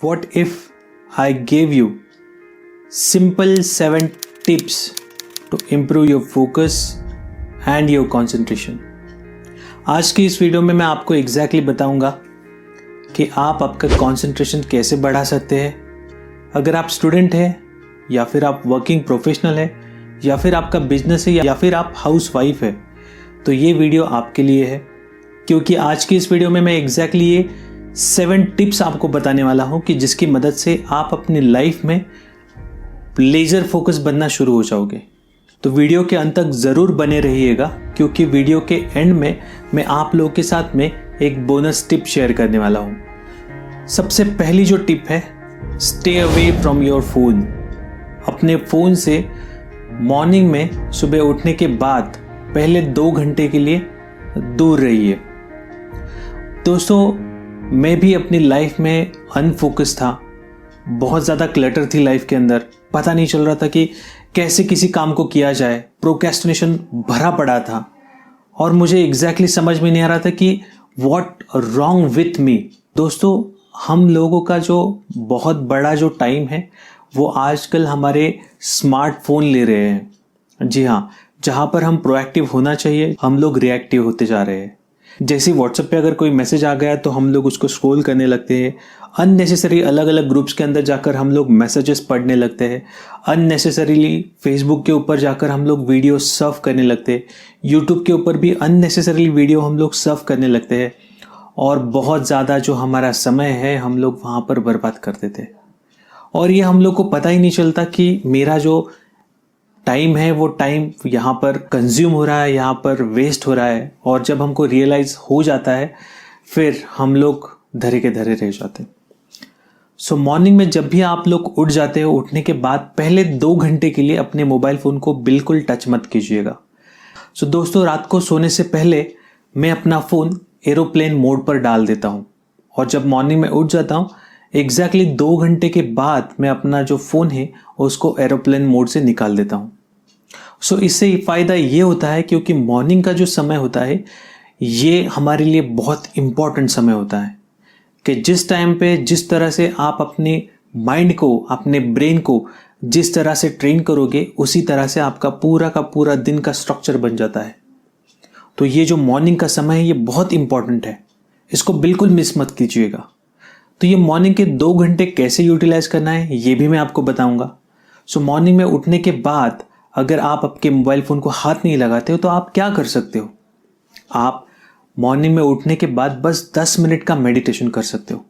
What if I gave you simple 7 tips to improve your focus and your concentration? आज की इस video में मैं आपको एग्जैक्टली बताऊंगा कि आप आपका कंसंट्रेशन कैसे बढ़ा सकते हैं। अगर आप स्टूडेंट हैं या फिर आप वर्किंग प्रोफेशनल है या फिर आपका बिजनेस है या फिर आप हाउस वाइफ है, तो ये वीडियो आपके लिए है, क्योंकि आज की इस वीडियो में मैं एग्जैक्टली ये 7 टिप्स आपको बताने वाला हूं कि जिसकी मदद से आप अपनी लाइफ में लेजर फोकस बनना शुरू हो जाओगे। तो वीडियो के अंत तक ज़रूर बने रहिएगा, क्योंकि वीडियो के एंड में मैं आप लोगों के साथ में एक बोनस टिप शेयर करने वाला हूं। सबसे पहली जो टिप है, stay away from your phone. अपने फ़ोन से मॉर्निंग में सुबह उठने के बाद पहले 2 घंटे के लिए दूर रहिए। दोस्तों, मैं भी अपनी लाइफ में अनफोकस था, बहुत ज़्यादा क्लटर थी लाइफ के अंदर, पता नहीं चल रहा था कि कैसे किसी काम को किया जाए, प्रोक्रेस्टिनेशन भरा पड़ा था और मुझे एग्जैक्टली समझ में नहीं आ रहा था कि व्हाट रॉन्ग विथ मी। दोस्तों, हम लोगों का जो बहुत बड़ा जो टाइम है वो आजकल हमारे स्मार्टफोन ले रहे हैं। जी हाँ, जहाँ पर हम प्रोएक्टिव होना चाहिए हम लोग रिएक्टिव होते जा रहे हैं। जैसे व्हाट्सएप पे अगर कोई मैसेज आ गया तो हम लोग उसको स्क्रॉल करने लगते हैं, अननेसेसरी अलग अलग ग्रुप्स के अंदर जाकर हम लोग मैसेजेस पढ़ने लगते हैं, अननेसेसरीली फेसबुक के ऊपर जाकर हम लोग वीडियो सर्व करने लगते हैं, यूट्यूब के ऊपर भी अननेसेसरीली वीडियो हम लोग सर्व करने लगते हैं और बहुत ज़्यादा जो हमारा समय है हम लोग वहाँ पर बर्बाद कर देते हैं। और ये हम लोग को पता ही नहीं चलता कि मेरा जो टाइम है वो टाइम यहाँ पर कंज्यूम हो रहा है, यहाँ पर वेस्ट हो रहा है। और जब हमको रियलाइज हो जाता है फिर हम लोग धरे के धरे रह जाते हैं। सो मॉर्निंग में जब भी आप लोग उठ जाते हो, उठने के बाद पहले 2 घंटे के लिए अपने मोबाइल फ़ोन को बिल्कुल टच मत कीजिएगा। सो दोस्तों, रात को सोने से पहले मैं अपना फ़ोन एरोप्लेन मोड पर डाल देता हूँ और जब मॉर्निंग में उठ जाता हूँ एग्जैक्टली 2 घंटे के बाद मैं अपना जो फ़ोन है उसको एरोप्लेन मोड से निकाल देता हूँ। सो इससे फ़ायदा ये होता है क्योंकि मॉर्निंग का जो समय होता है ये हमारे लिए बहुत इम्पॉर्टेंट समय होता है कि जिस टाइम पे जिस तरह से आप अपने माइंड को, अपने ब्रेन को जिस तरह से ट्रेन करोगे उसी तरह से आपका पूरा का पूरा दिन का स्ट्रक्चर बन जाता है। तो ये जो मॉर्निंग का समय है ये बहुत इम्पॉर्टेंट है, इसको बिल्कुल मिस मत कीजिएगा। तो ये मॉर्निंग के 2 घंटे कैसे यूटिलाइज करना है ये भी मैं आपको बताऊंगा। सो मॉर्निंग में उठने के बाद अगर आप आपके मोबाइल फ़ोन को हाथ नहीं लगाते हो तो आप क्या कर सकते हो? आप मॉर्निंग में उठने के बाद बस 10 मिनट का मेडिटेशन कर सकते हो।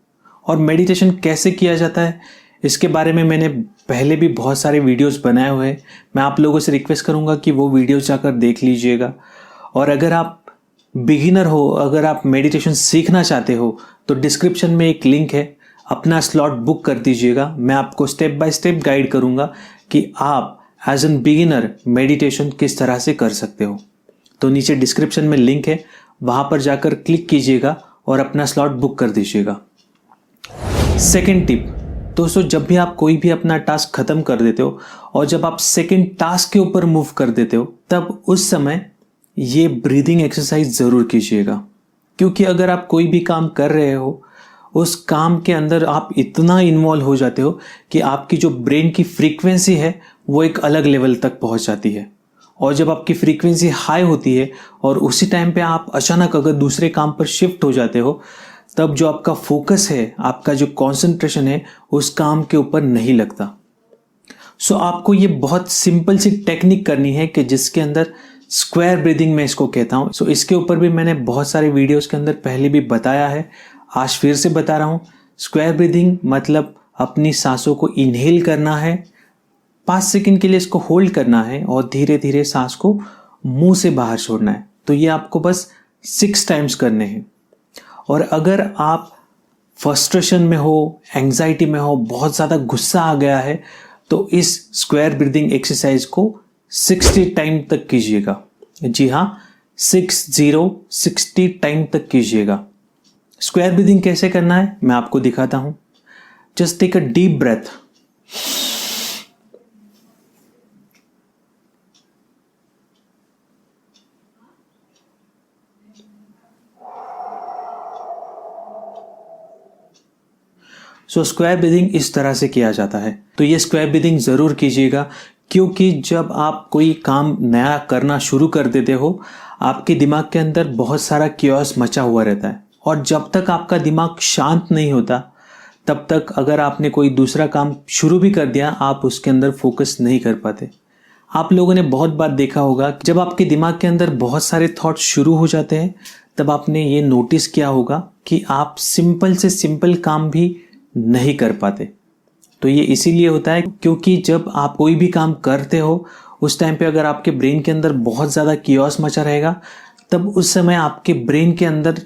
और मेडिटेशन कैसे किया जाता है इसके बारे में मैंने पहले भी बहुत सारे वीडियोस बनाए हुए हैं। मैं आप लोगों से रिक्वेस्ट करूंगा कि वो वीडियोस जाकर देख लीजिएगा। और अगर आप बिगिनर हो, अगर आप मेडिटेशन सीखना चाहते हो तो डिस्क्रिप्शन में एक लिंक है, अपना स्लॉट बुक कर दीजिएगा। मैं आपको स्टेप बाय स्टेप गाइड करूंगा कि आप एज एन बिगिनर मेडिटेशन किस तरह से कर सकते हो। तो नीचे डिस्क्रिप्शन में लिंक है, वहां पर जाकर क्लिक कीजिएगा और अपना स्लॉट बुक कर दीजिएगा। सेकेंड टिप, दोस्तों, जब भी आप कोई भी अपना टास्क खत्म कर देते हो और जब आप सेकेंड टास्क के ऊपर मूव कर देते हो तब उस समय ये ब्रीदिंग एक्सरसाइज ज़रूर कीजिएगा। क्योंकि अगर आप कोई भी काम कर रहे हो उस काम के अंदर आप इतना इन्वॉल्व हो जाते हो कि आपकी जो ब्रेन की फ्रीक्वेंसी है वो एक अलग लेवल तक पहुंच जाती है। और जब आपकी फ्रीक्वेंसी हाई होती है और उसी टाइम पे आप अचानक अगर दूसरे काम पर शिफ्ट हो जाते हो तब जो आपका फोकस है, आपका जो कंसंट्रेशन है उस काम के ऊपर नहीं लगता। सो आपको ये बहुत सिंपल सी टेक्निक करनी है कि जिसके अंदर स्क्वायर ब्रीदिंग मैं इसको कहता हूँ। सो इसके ऊपर भी मैंने बहुत सारे वीडियोस के अंदर पहले भी बताया है, आज फिर से बता रहा हूँ। स्क्वायर ब्रीदिंग मतलब अपनी सांसों को इनहेल करना है, 5 सेकंड के लिए इसको होल्ड करना है और धीरे धीरे सांस को मुंह से बाहर छोड़ना है। तो ये आपको बस 6 टाइम्स करने हैं। और अगर आप फ्रस्ट्रेशन में हो, एंग्जाइटी में हो, बहुत ज़्यादा गुस्सा आ गया है तो इस स्क्वायर ब्रीदिंग एक्सरसाइज को 60 टाइम तक कीजिएगा। जी हाँ, 60 टाइम तक कीजिएगा। स्क्वायर ब्रीदिंग कैसे करना है मैं आपको दिखाता हूं। Just take a deep breath, so square breathing इस तरह से किया जाता है। तो ये स्क्वायर ब्रीदिंग ज़रूर कीजिएगा, क्योंकि जब आप कोई काम नया करना शुरू कर देते हो, आपके दिमाग के अंदर बहुत सारा क्योस मचा हुआ रहता है, और जब तक आपका दिमाग शांत नहीं होता तब तक अगर आपने कोई दूसरा काम शुरू भी कर दिया, आप उसके अंदर फोकस नहीं कर पाते। आप लोगों ने बहुत बार देखा होगा कि जब आपके दिमाग के अंदर बहुत सारे थॉट्स शुरू हो जाते हैं, तब आपने ये नोटिस किया होगा कि आप सिंपल से सिंपल काम भी नहीं कर पाते। तो ये इसीलिए होता है क्योंकि जब आप कोई भी काम करते हो, उस टाइम पे अगर आपके ब्रेन के अंदर बहुत ज़्यादा कियोस मचा रहेगा, तब उस समय आपके ब्रेन के अंदर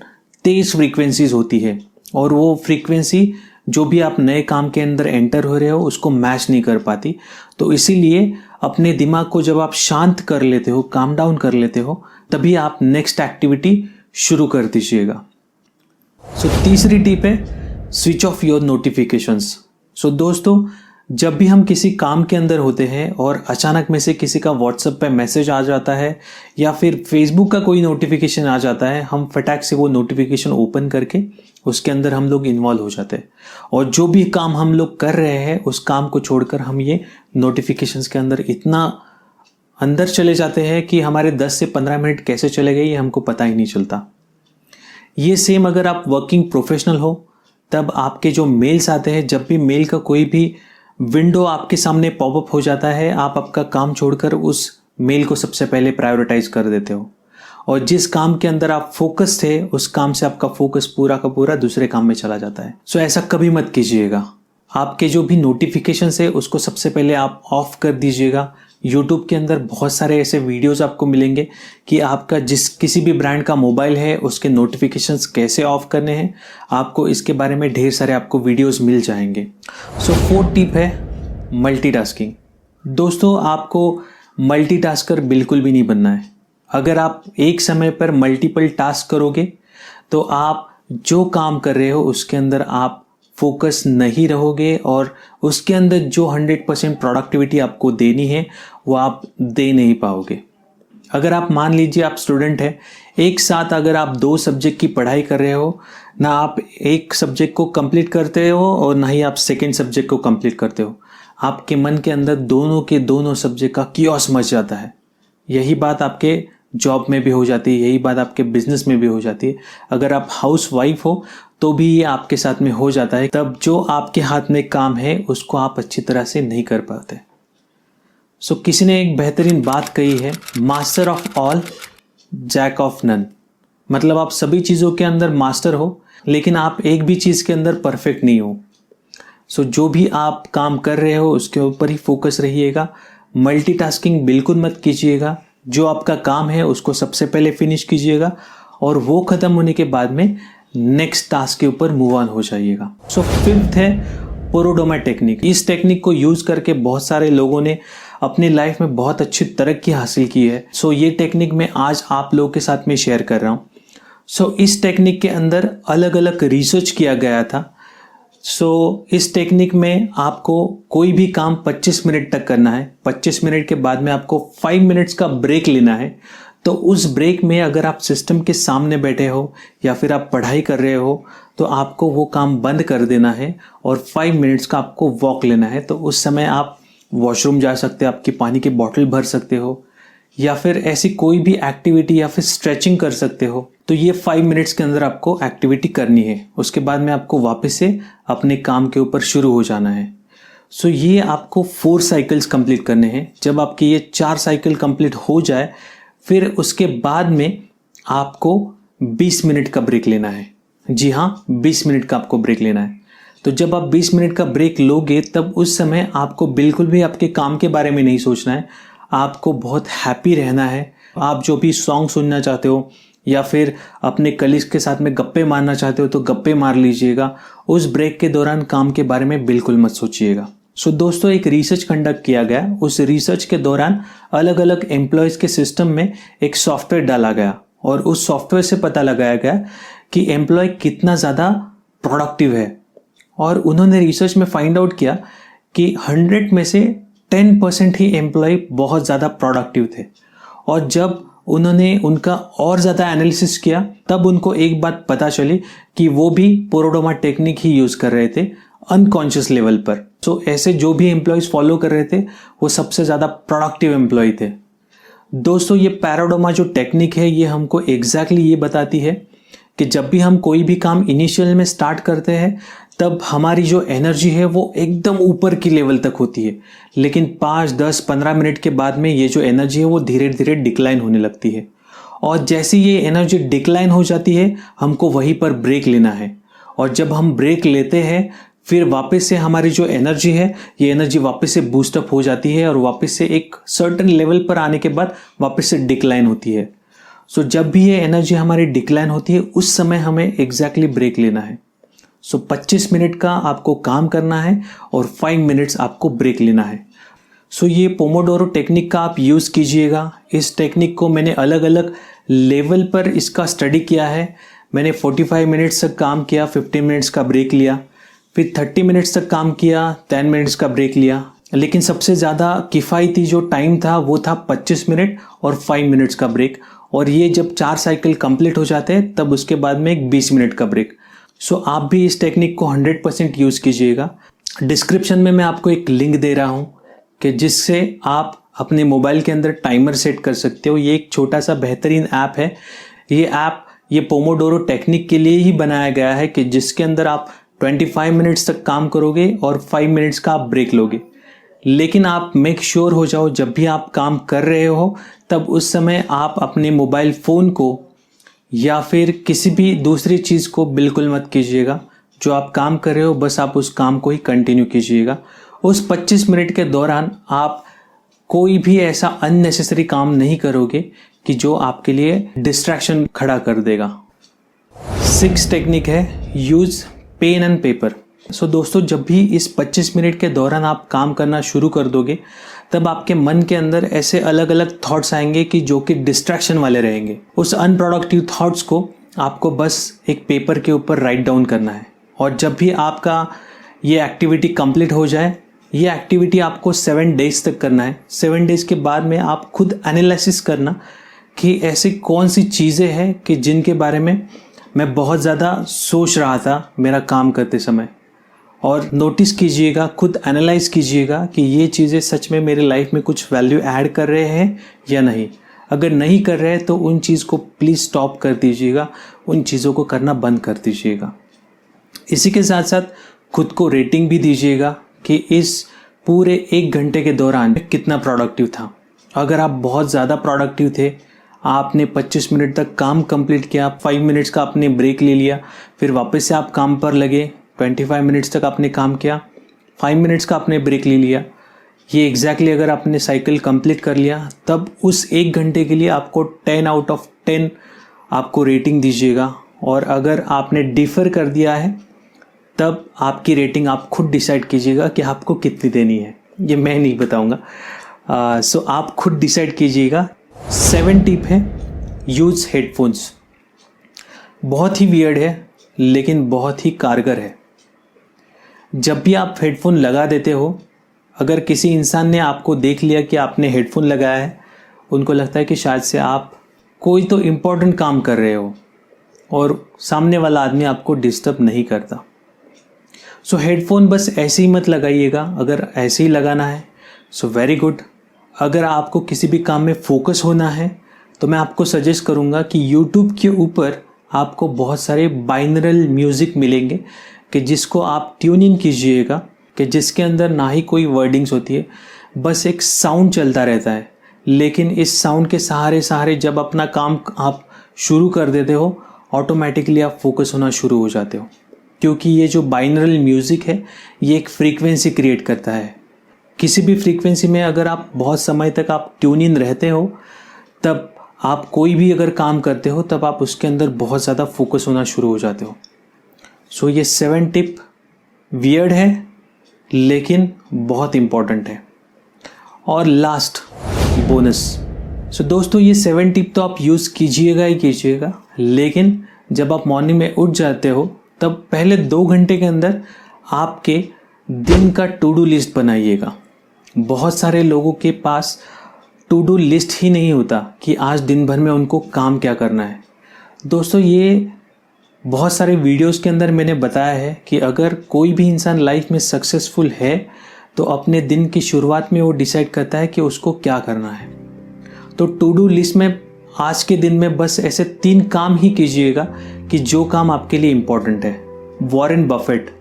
तेज फ्रीक्वेंसीज होती है, और वो फ्रीक्वेंसी जो भी आप नए काम के अंदर एंटर हो रहे हो उसको मैच नहीं कर पाती। तो इसीलिए अपने दिमाग को जब आप शांत कर लेते हो, काम डाउन कर लेते हो, तभी आप नेक्स्ट एक्टिविटी शुरू कर दीजिएगा। सो तीसरी टिप है स्विच ऑफ योर नोटिफिकेशंस। सो दोस्तों, जब भी हम किसी काम के अंदर होते हैं और अचानक में से किसी का व्हाट्सएप पे मैसेज आ जाता है या फिर फेसबुक का कोई नोटिफिकेशन आ जाता है, हम फटाक से वो नोटिफिकेशन ओपन करके उसके अंदर हम लोग इन्वॉल्व हो जाते हैं, और जो भी काम हम लोग कर रहे हैं उस काम को छोड़कर हम ये नोटिफिकेशंस के अंदर इतना अंदर चले जाते हैं कि हमारे 10 से 15 मिनट कैसे चले गए ये हमको पता ही नहीं चलता। ये सेम अगर आप वर्किंग प्रोफेशनल हो, तब आपके जो मेल्स आते हैं, जब भी मेल का कोई भी विंडो आपके सामने पॉपअप हो जाता है, आप आपका काम छोड़कर उस मेल को सबसे पहले प्रायोरिटाइज कर देते हो, और जिस काम के अंदर आप फोकस थे उस काम से आपका फोकस पूरा का पूरा दूसरे काम में चला जाता है। सो ऐसा कभी मत कीजिएगा। आपके जो भी नोटिफिकेशंस है उसको सबसे पहले आप ऑफ कर दीजिएगा। यूट्यूब के अंदर बहुत सारे ऐसे वीडियोस आपको मिलेंगे कि आपका किसी भी ब्रांड का मोबाइल है उसके नोटिफिकेशंस कैसे ऑफ करने हैं, आपको इसके बारे में ढेर सारे आपको वीडियोस मिल जाएंगे। सो फोर्थ टिप है मल्टीटास्किंग। दोस्तों, आपको मल्टीटास्कर बिल्कुल भी नहीं बनना है। अगर आप एक समय पर मल्टीपल टास्क करोगे तो आप जो काम कर रहे हो उसके अंदर आप फोकस नहीं रहोगे, और उसके अंदर जो 100% प्रोडक्टिविटी आपको देनी है वो आप दे नहीं पाओगे। अगर आप मान लीजिए आप स्टूडेंट हैं, एक साथ अगर आप 2 सब्जेक्ट की पढ़ाई कर रहे हो, ना आप एक सब्जेक्ट को कंप्लीट करते हो और ना ही आप सेकेंड सब्जेक्ट को कंप्लीट करते हो, आपके मन के अंदर दोनों के दोनों सब्जेक्ट का कियोस मच जाता है। यही बात आपके जॉब में भी हो जाती है, यही बात आपके बिजनेस में भी हो जाती है। अगर आप हाउस वाइफ हो तो भी ये आपके साथ में हो जाता है। तब जो आपके हाथ में काम है उसको आप अच्छी तरह से नहीं कर पाते। सो किसी ने एक बेहतरीन बात कही है, master of all jack of none. मतलब आप सभी चीज़ों के अंदर मास्टर हो, लेकिन आप एक भी चीज़ के अंदर परफेक्ट नहीं हो। सो जो भी आप काम कर रहे हो उसके ऊपर ही फोकस रहिएगा। मल्टीटास्किंग बिल्कुल मत कीजिएगा। जो आपका काम है उसको सबसे पहले फिनिश कीजिएगा, और वो ख़त्म होने के बाद में नेक्स्ट टास्क के ऊपर मूव ऑन हो जाइएगा। सो फिफ्थ है पोमोडोरो टेक्निक। इस टेक्निक को यूज़ करके बहुत सारे लोगों ने अपनी लाइफ में बहुत अच्छी तरक्की हासिल की है। सो ये टेक्निक मैं आज आप लोगों के साथ में शेयर कर रहा हूँ। सो इस टेक्निक के अंदर अलग अलग रिसर्च किया गया था। सो इस टेक्निक में आपको कोई भी काम 25 मिनट तक करना है। 25 मिनट के बाद में आपको 5 मिनट्स का ब्रेक लेना है। तो उस ब्रेक में अगर आप सिस्टम के सामने बैठे हो या फिर आप पढ़ाई कर रहे हो तो आपको वो काम बंद कर देना है और 5 मिनट्स का आपको वॉक लेना है। तो उस समय आप वॉशरूम जा सकते हो, आपकी पानी की बॉटल भर सकते हो, या फिर ऐसी कोई भी एक्टिविटी या फिर स्ट्रेचिंग कर सकते हो। तो ये 5 मिनट्स के अंदर आपको एक्टिविटी करनी है। उसके बाद में आपको वापस से अपने काम के ऊपर शुरू हो जाना है। सो ये आपको 4 साइकिल्स कंप्लीट करने हैं। जब आपके ये 4 साइकिल कंप्लीट हो जाए फिर उसके बाद में आपको 20 मिनट का ब्रेक लेना है। जी हाँ, 20 मिनट का आपको ब्रेक लेना है। तो जब आप 20 मिनट का ब्रेक लोगे तब उस समय आपको बिल्कुल भी आपके काम के बारे में नहीं सोचना है। आपको बहुत हैप्पी रहना है। आप जो भी सॉन्ग सुनना चाहते हो या फिर अपने कलीग्स के साथ में गप्पे मारना चाहते हो तो गप्पे मार लीजिएगा। उस ब्रेक के दौरान काम के बारे में बिल्कुल मत सोचिएगा। सो दोस्तों, एक रिसर्च कंडक्ट किया गया। उस रिसर्च के दौरान अलग अलग एम्प्लॉयज के सिस्टम में एक सॉफ्टवेयर डाला गया और उस सॉफ्टवेयर से पता लगाया गया कि एम्प्लॉय कितना ज़्यादा प्रोडक्टिव है। और उन्होंने रिसर्च में फाइंड आउट किया कि 100 में से 10% ही एम्प्लॉय बहुत ज़्यादा प्रोडक्टिव थे। और जब उन्होंने उनका और ज़्यादा एनालिसिस किया तब उनको एक बात पता चली कि वो भी पोमोडोरो टेक्निक ही यूज़ कर रहे थे अनकॉन्शियस लेवल पर। सो ऐसे जो भी एम्प्लॉयज़ फॉलो कर रहे थे वो सबसे ज़्यादा प्रोडक्टिव एम्प्लॉय थे। दोस्तों ये पैराडोमा जो टेक्निक है ये हमको एग्जैक्टली ये बताती है कि जब भी हम कोई भी काम इनिशियल में स्टार्ट करते हैं तब हमारी जो एनर्जी है वो एकदम ऊपर की लेवल तक होती है, लेकिन 5, 10, 15 मिनट के बाद में ये जो एनर्जी है वो धीरे धीरे डिक्लाइन होने लगती है। और जैसे ये एनर्जी डिक्लाइन हो जाती है हमको वहीं पर ब्रेक लेना है, और जब हम ब्रेक लेते हैं फिर वापस से हमारी जो एनर्जी है ये एनर्जी वापस से बूस्टअप हो जाती है और वापस से एक सर्टेन लेवल पर आने के बाद वापस से डिक्लाइन होती है। सो जब भी ये एनर्जी हमारी डिक्लाइन होती है उस समय हमें एग्जैक्टली ब्रेक लेना है। सो 25 मिनट का आपको काम करना है और 5 मिनट्स आपको ब्रेक लेना है। सो ये पोमोडोरो टेक्निक का आप यूज़ कीजिएगा। इस टेक्निक को मैंने अलग अलग लेवल पर इसका स्टडी किया है। मैंने 45 मिनट्स तक काम किया, 15 मिनट्स का ब्रेक लिया, फिर 30 मिनट्स तक काम किया, 10 मिनट्स का ब्रेक लिया, लेकिन सबसे ज़्यादा किफ़ायती जो टाइम था वो था 25 मिनट और 5 मिनट्स का ब्रेक। और ये जब 4 साइकिल कंप्लीट हो जाते हैं तब उसके बाद में एक 20 मिनट का ब्रेक। सो आप भी इस टेक्निक को 100% यूज़ कीजिएगा। डिस्क्रिप्शन में मैं आपको एक लिंक दे रहा हूँ कि जिससे आप अपने मोबाइल के अंदर टाइमर सेट कर सकते हो। ये एक छोटा सा बेहतरीन ऐप है। ये ऐप ये पोमोडोरो टेक्निक के लिए ही बनाया गया है कि जिसके अंदर आप 25 मिनट्स तक काम करोगे और 5 मिनट्स का आप ब्रेक लोगे। लेकिन आप मेक श्योर हो जाओ जब भी आप काम कर रहे हो तब उस समय आप अपने मोबाइल फ़ोन को या फिर किसी भी दूसरी चीज़ को बिल्कुल मत कीजिएगा। जो आप काम कर रहे हो बस आप उस काम को ही कंटिन्यू कीजिएगा। उस 25 मिनट के दौरान आप कोई भी ऐसा अननेसेसरी काम नहीं करोगे कि जो आपके लिए डिस्ट्रैक्शन खड़ा कर देगा। 6 टेक्निक है यूज़ पेन एंड पेपर। सो दोस्तों जब भी इस 25 मिनट के दौरान आप काम करना शुरू कर दोगे तब आपके मन के अंदर ऐसे अलग अलग थॉट्स आएंगे कि जो कि डिस्ट्रैक्शन वाले रहेंगे। उस अनप्रोडक्टिव थॉट्स को आपको बस एक पेपर के ऊपर राइट डाउन करना है। और जब भी आपका ये एक्टिविटी कंप्लीट हो जाए, ये एक्टिविटी आपको 7 डेज तक करना है। 7 डेज के बाद में आप खुद एनालिसिस करना कि ऐसी कौन सी चीज़ें हैं कि जिनके बारे में मैं बहुत ज़्यादा सोच रहा था मेरा काम करते समय, और नोटिस कीजिएगा, खुद एनालाइज कीजिएगा कि ये चीज़ें सच में मेरे लाइफ में कुछ वैल्यू ऐड कर रहे हैं या नहीं। अगर नहीं कर रहे हैं तो उन चीज़ को प्लीज़ स्टॉप कर दीजिएगा, उन चीज़ों को करना बंद कर दीजिएगा। इसी के साथ साथ खुद को रेटिंग भी दीजिएगा कि इस पूरे 1 घंटे के दौरान कितना प्रोडक्टिव था। अगर आप बहुत ज़्यादा प्रोडक्टिव थे, आपने 25 मिनट तक काम कंप्लीट किया, 5 मिनट्स का आपने ब्रेक ले लिया, फिर वापस से आप काम पर लगे, 25 मिनट्स तक आपने काम किया, 5 मिनट्स का आपने ब्रेक ले लिया, ये एग्जैक्टली अगर आपने साइकिल कंप्लीट कर लिया तब उस 1 घंटे के लिए आपको 10 आउट ऑफ 10 आपको रेटिंग दीजिएगा। और अगर आपने डिफ़र कर दिया है तब आपकी रेटिंग आप खुद डिसाइड कीजिएगा कि आपको कितनी देनी है, ये मैं नहीं बताऊंगा। सो आप खुद डिसाइड कीजिएगा। 7 टिप है यूज़ हेडफोन्स। बहुत ही वियर्ड है लेकिन बहुत ही कारगर है। जब भी आप हेडफोन लगा देते हो, अगर किसी इंसान ने आपको देख लिया कि आपने हेडफोन लगाया है, उनको लगता है कि शायद से आप कोई तो इम्पोर्टेंट काम कर रहे हो और सामने वाला आदमी आपको डिस्टर्ब नहीं करता। सो हेडफोन बस ऐसे ही मत लगाइएगा। अगर ऐसे ही लगाना है सो वेरी गुड। अगर आपको किसी भी काम में फोकस होना है तो मैं आपको सजेस्ट करूँगा कि यूट्यूब के ऊपर आपको बहुत सारे बाइनरल म्यूज़िक मिलेंगे कि जिसको आप ट्यून इन कीजिएगा, कि जिसके अंदर ना ही कोई वर्डिंग्स होती है, बस एक साउंड चलता रहता है। लेकिन इस साउंड के सहारे सहारे जब अपना काम आप शुरू कर देते हो ऑटोमेटिकली आप फोकस होना शुरू हो जाते हो, क्योंकि ये जो बाइनरल म्यूज़िक है ये एक फ्रीक्वेंसी क्रिएट करता है। किसी भी फ्रीक्वेंसी में अगर आप बहुत समय तक आप ट्यून इन रहते हो तब आप कोई भी अगर काम करते हो तब आप उसके अंदर बहुत ज़्यादा फोकस होना शुरू हो जाते हो। सो ये 7 टिप वियर्ड है लेकिन बहुत इम्पॉर्टेंट है। और लास्ट बोनस। सो दोस्तों ये 7 टिप तो आप यूज़ कीजिएगा ही कीजिएगा, लेकिन जब आप मॉर्निंग में उठ जाते हो तब पहले 2 घंटे के अंदर आपके दिन का टू डू लिस्ट बनाइएगा। बहुत सारे लोगों के पास टू डू लिस्ट ही नहीं होता कि आज दिन भर में उनको काम क्या करना है। दोस्तों ये बहुत सारे वीडियोस के अंदर मैंने बताया है कि अगर कोई भी इंसान लाइफ में सक्सेसफुल है तो अपने दिन की शुरुआत में वो डिसाइड करता है कि उसको क्या करना है। तो टू डू लिस्ट में आज के दिन में बस ऐसे 3 काम ही कीजिएगा कि जो काम आपके लिए इम्पोर्टेंट है। वॉरेन बफेट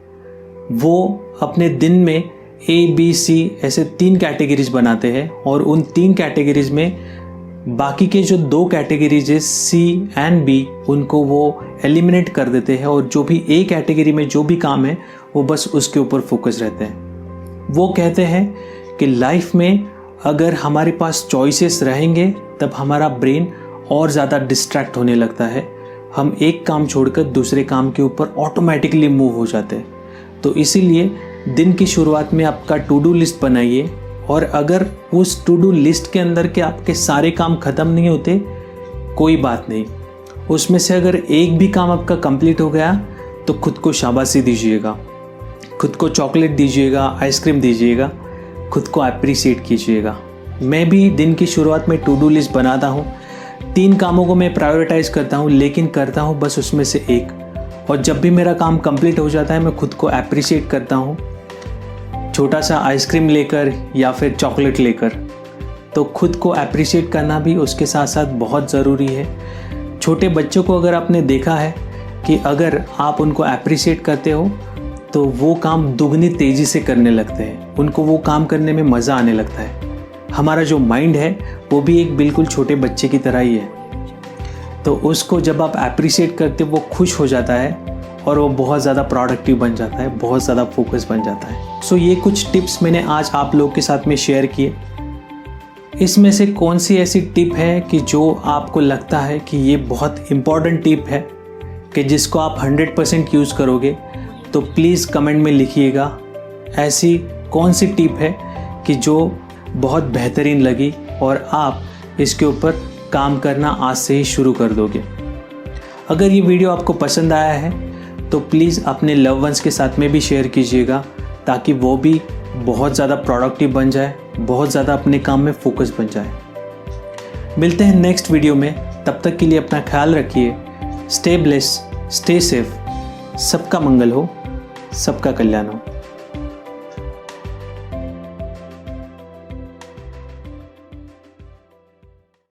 वो अपने दिन में ABC ऐसे 3 कैटेगरीज बनाते हैं और उन 3 कैटेगरीज में बाकी के जो 2 कैटेगरीज है C एंड B उनको वो एलिमिनेट कर देते हैं और जो भी A कैटेगरी में जो भी काम है वो बस उसके ऊपर फोकस रहते हैं। वो कहते हैं कि लाइफ में अगर हमारे पास चॉइसेस रहेंगे तब हमारा ब्रेन और ज़्यादा डिस्ट्रैक्ट होने लगता है, हम एक काम छोड़कर दूसरे काम के ऊपर ऑटोमेटिकली मूव हो जाते हैं। तो इसीलिए दिन की शुरुआत में आपका टू डू लिस्ट बनाइए और अगर उस टू डू लिस्ट के अंदर के आपके सारे काम ख़त्म नहीं होते कोई बात नहीं, उसमें से अगर एक भी काम आपका कंप्लीट हो गया तो खुद को शाबाशी दीजिएगा, खुद को चॉकलेट दीजिएगा, आइसक्रीम दीजिएगा, खुद को अप्रिशिएट कीजिएगा। मैं भी दिन की शुरुआत में टू डू लिस्ट बनाता हूँ, 3 कामों को मैं प्रायोरिटाइज करता हूँ, लेकिन करता हूँ बस उसमें से एक। और जब भी मेरा काम कंप्लीट हो जाता है मैं खुद को अप्रिशिएट करता हूँ, छोटा सा आइसक्रीम लेकर या फिर चॉकलेट लेकर। तो खुद को अप्रिशिएट करना भी उसके साथ साथ बहुत ज़रूरी है। छोटे बच्चों को अगर आपने देखा है कि अगर आप उनको अप्रिशिएट करते हो तो वो काम दुगनी तेज़ी से करने लगते हैं, उनको वो काम करने में मज़ा आने लगता है। हमारा जो माइंड है वो भी एक बिल्कुल छोटे बच्चे की तरह ही है, तो उसको जब आप अप्रिशिएट करते वो खुश हो जाता है और वो बहुत ज़्यादा प्रोडक्टिव बन जाता है, बहुत ज़्यादा फोकस बन जाता है। सो ये कुछ टिप्स मैंने आज आप लोग के साथ में शेयर किए। इसमें से कौन सी ऐसी टिप है कि जो आपको लगता है कि ये बहुत इम्पॉर्टेंट टिप है कि जिसको आप 100% यूज़ करोगे, तो प्लीज़ कमेंट में लिखिएगा ऐसी कौन सी टिप है कि जो बहुत बेहतरीन लगी और आप इसके ऊपर काम करना आज से ही शुरू कर दोगे। अगर ये वीडियो आपको पसंद आया है तो प्लीज़ अपने लव वंस के साथ में भी शेयर कीजिएगा ताकि वो भी बहुत ज़्यादा प्रोडक्टिव बन जाए, बहुत ज़्यादा अपने काम में फोकस बन जाए। मिलते हैं नेक्स्ट वीडियो में, तब तक के लिए अपना ख्याल रखिए। स्टे ब्लेस्ड, स्टे सेफ, सबका मंगल हो, सबका कल्याण हो।